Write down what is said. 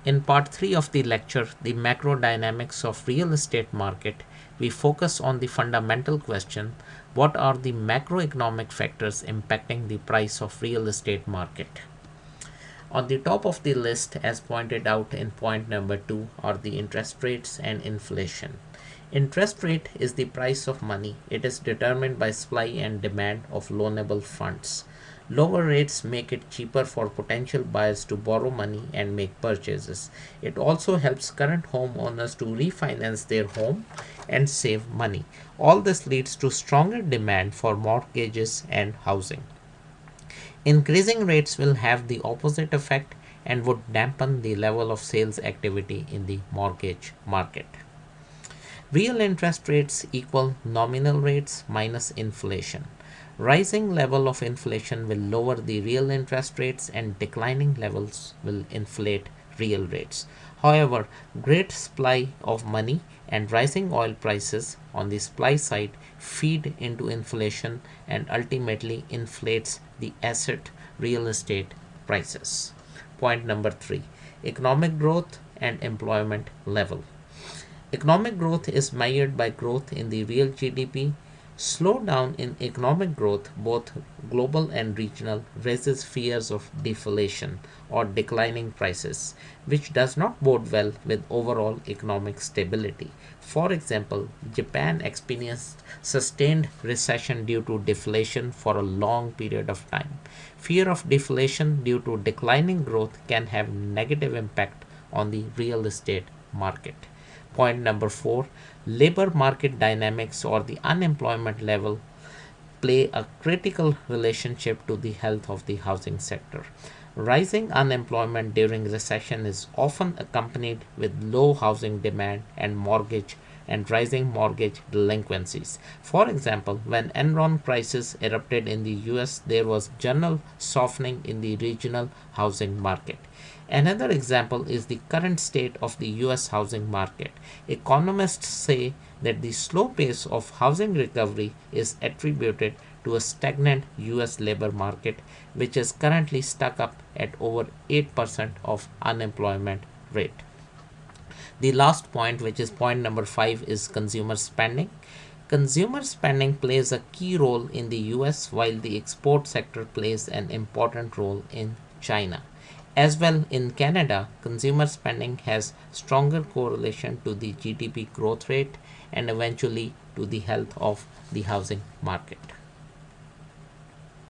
In part 3 of the lecture, The Macrodynamics of Real Estate Market, we focus on the fundamental question, what are the macroeconomic factors impacting the price of real estate market? On the top of the list, as pointed out in point number 2, are the interest rates and inflation. Interest rate is the price of money. It is determined by supply and demand of loanable funds. Lower rates make it cheaper for potential buyers to borrow money and make purchases. It also helps current homeowners to refinance their home and save money. All this leads to stronger demand for mortgages and housing. Increasing rates will have the opposite effect and would dampen the level of sales activity in the mortgage market. Real interest rates equal nominal rates minus inflation. Rising level of inflation will lower the real interest rates and declining levels will inflate real rates. However, great supply of money and rising oil prices on the supply side feed into inflation and ultimately inflates the asset real estate prices. Point number 3, economic growth and employment level. Economic growth is measured by growth in the real GDP. Slowdown in economic growth, both global and regional, raises fears of deflation or declining prices, which does not bode well with overall economic stability. For example, Japan experienced sustained recession due to deflation for a long period of time. Fear of deflation due to declining growth can have negative impact on the real estate market. Point number 4, labor market dynamics or the unemployment level play a critical relationship to the health of the housing sector. Rising unemployment during recession is often accompanied with low housing demand and rising mortgage delinquencies. For example, when Enron crisis erupted in the US, there was general softening in the regional housing market. Another example is the current state of the US housing market. Economists say that the slow pace of housing recovery is attributed to a stagnant US labor market, which is currently stuck up at over 8% of unemployment rate. The last point, which is point number 5, is consumer spending. Consumer spending plays a key role in the US while the export sector plays an important role in China. As well, in Canada, consumer spending has stronger correlation to the GDP growth rate and eventually to the health of the housing market.